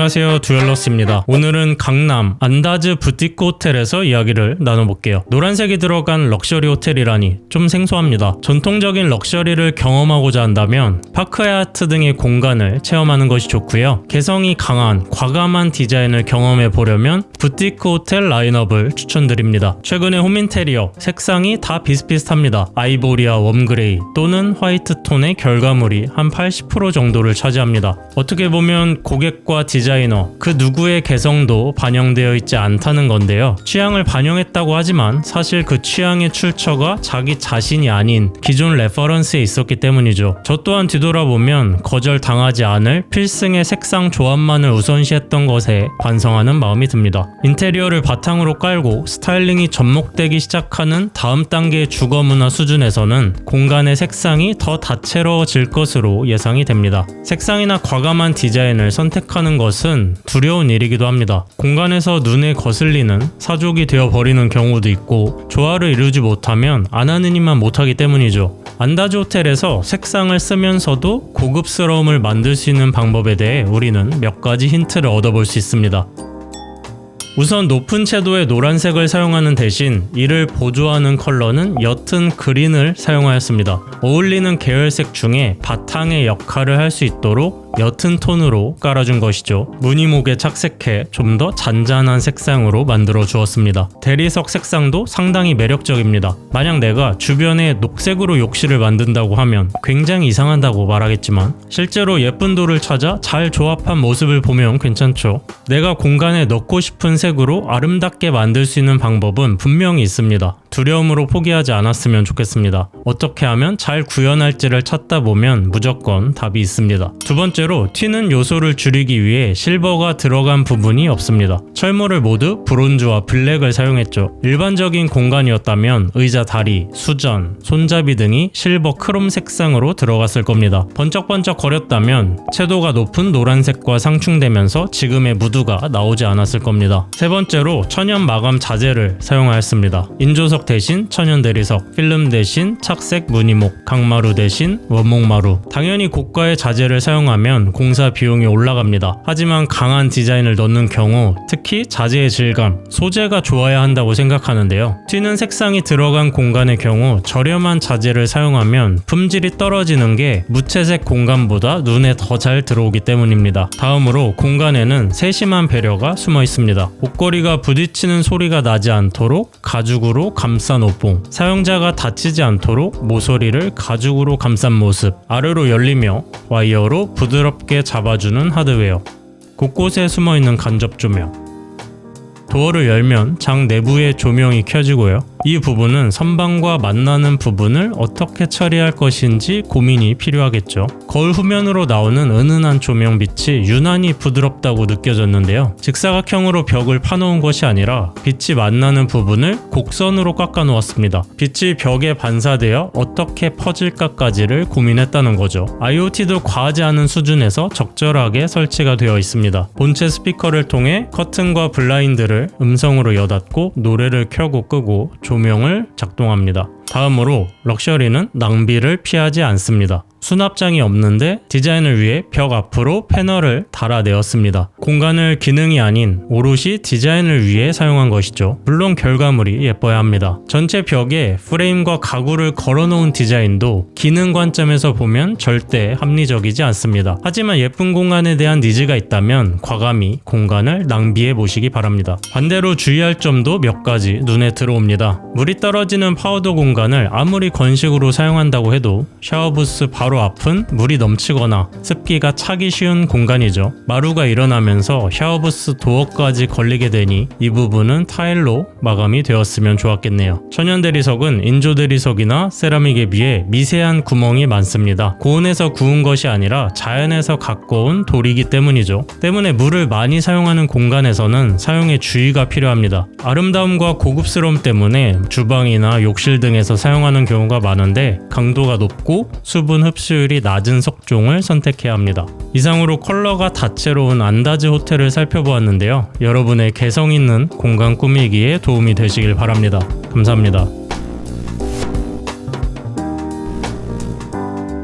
안녕하세요, 듀얼러스입니다. 오늘은 강남 안다즈 부티크 호텔에서 이야기를 나눠볼게요. 노란색이 들어간 럭셔리 호텔이라니 좀 생소합니다. 전통적인 럭셔리를 경험하고자 한다면 파크야트 등의 공간을 체험하는 것이 좋고요. 개성이 강한 과감한 디자인을 경험해 보려면 부티크 호텔 라인업을 추천드립니다. 최근에 홈인테리어 색상이 다 비슷비슷합니다. 아이보리와 웜그레이 또는 화이트 톤의 결과물이 한 80% 정도를 차지합니다. 어떻게 보면 고객과 디자이너 그 누구의 개성도 반영되어 있지 않다는 건데요. 취향을 반영했다고 하지만 사실 그 취향의 출처가 자기 자신이 아닌 기존 레퍼런스에 있었기 때문이죠. 저 또한 뒤돌아보면 거절당하지 않을 필승의 색상 조합만을 우선시했던 것에 반성하는 마음이 듭니다. 인테리어를 바탕으로 깔고 스타일링이 접목되기 시작하는 다음 단계의 주거문화 수준에서는 공간의 색상이 더 다채로워질 것으로 예상이 됩니다. 색상이나 과감한 디자인을 선택하는 것은 두려운 일이기도 합니다. 공간에서 눈에 거슬리는 사족이 되어버리는 경우도 있고 조화를 이루지 못하면 안 하는 이만 못하기 때문이죠. 안다즈 호텔에서 색상을 쓰면서도 고급스러움을 만들 수 있는 방법에 대해 우리는 몇 가지 힌트를 얻어볼 수 있습니다. 우선 높은 채도의 노란색을 사용하는 대신 이를 보조하는 컬러는 옅은 그린을 사용하였습니다. 어울리는 계열색 중에 바탕의 역할을 할 수 있도록 옅은 톤으로 깔아준 것이죠. 무늬목에 착색해 좀 더 잔잔한 색상으로 만들어 주었습니다. 대리석 색상도 상당히 매력적입니다. 만약 내가 주변에 녹색으로 욕실을 만든다고 하면 굉장히 이상하다고 말하겠지만 실제로 예쁜 돌을 찾아 잘 조합한 모습을 보면 괜찮죠. 내가 공간에 넣고 싶은 색으로 아름답게 만들 수 있는 방법은 분명히 있습니다. 두려움으로 포기하지 않았으면 좋겠습니다. 어떻게 하면 잘 구현할지를 찾다 보면 무조건 답이 있습니다. 두 번째로 튀는 요소를 줄이기 위해 실버가 들어간 부분이 없습니다. 철모를 모두 브론즈와 블랙을 사용했죠. 일반적인 공간이었다면 의자 다리, 수전, 손잡이 등이 실버 크롬 색상으로 들어갔을 겁니다. 번쩍번쩍 거렸다면 채도가 높은 노란색과 상충되면서 지금의 무드가 나오지 않았을 겁니다. 세 번째로 천연 마감 자재를 사용하였습니다. 인조석 대신 천연 대리석, 필름 대신 착색 무늬목, 강마루 대신 원목마루. 당연히 고가의 자재를 사용하면 공사 비용이 올라갑니다. 하지만 강한 디자인을 넣는 경우 특히 자재의 질감, 소재가 좋아야 한다고 생각하는데요. 튀는 색상이 들어간 공간의 경우 저렴한 자재를 사용하면 품질이 떨어지는 게 무채색 공간보다 눈에 더 잘 들어오기 때문입니다. 다음으로 공간에는 세심한 배려가 숨어 있습니다. 옷걸이가 부딪히는 소리가 나지 않도록 가죽으로 감싼 옷봉, 사용자가 다치지 않도록 모서리를 가죽으로 감싼 모습, 아래로 열리며 와이어로 부드럽게 잡아주는 하드웨어, 곳곳에 숨어있는 간접 조명. 도어를 열면 장 내부의 조명이 켜지고요. 이 부분은 선반과 만나는 부분을 어떻게 처리할 것인지 고민이 필요하겠죠. 거울 후면으로 나오는 은은한 조명빛이 유난히 부드럽다고 느껴졌는데요. 직사각형으로 벽을 파놓은 것이 아니라 빛이 만나는 부분을 곡선으로 깎아 놓았습니다. 빛이 벽에 반사되어 어떻게 퍼질까까지를 고민했다는 거죠. IoT도 과하지 않은 수준에서 적절하게 설치가 되어 있습니다. 본체 스피커를 통해 커튼과 블라인드를 음성으로 여닫고 노래를 켜고 끄고 조명을 작동합니다. 다음으로 럭셔리는 낭비를 피하지 않습니다. 수납장이 없는데 디자인을 위해 벽 앞으로 패널을 달아내었습니다. 공간을 기능이 아닌 오롯이 디자인을 위해 사용한 것이죠. 물론 결과물이 예뻐야 합니다. 전체 벽에 프레임과 가구를 걸어놓은 디자인도 기능 관점에서 보면 절대 합리적이지 않습니다. 하지만 예쁜 공간에 대한 니즈가 있다면 과감히 공간을 낭비해 보시기 바랍니다. 반대로 주의할 점도 몇 가지 눈에 들어옵니다. 물이 떨어지는 파우더 공간을 아무리 건식으로 사용한다고 해도 샤워부스 바로 앞은 물이 넘치거나 습기가 차기 쉬운 공간이죠. 마루가 일어나면서 샤워부스 도어까지 걸리게 되니 이 부분은 타일로 마감이 되었으면 좋았겠네요. 천연 대리석은 인조 대리석이나 세라믹에 비해 미세한 구멍이 많습니다. 고온에서 구운 것이 아니라 자연에서 갖고 온 돌이기 때문이죠. 때문에 물을 많이 사용하는 공간에서는 사용에 주의가 필요합니다. 아름다움과 고급스러움 때문에 주방이나 욕실 등에서 사용하는 경우가 많은데 강도가 높고 수분 흡수율이 낮은 석종을 선택해야 합니다. 이상으로 컬러가 다채로운 안다즈 호텔을 살펴보았는데요. 여러분의 개성 있는 공간 꾸미기에 도움이 되시길 바랍니다. 감사합니다.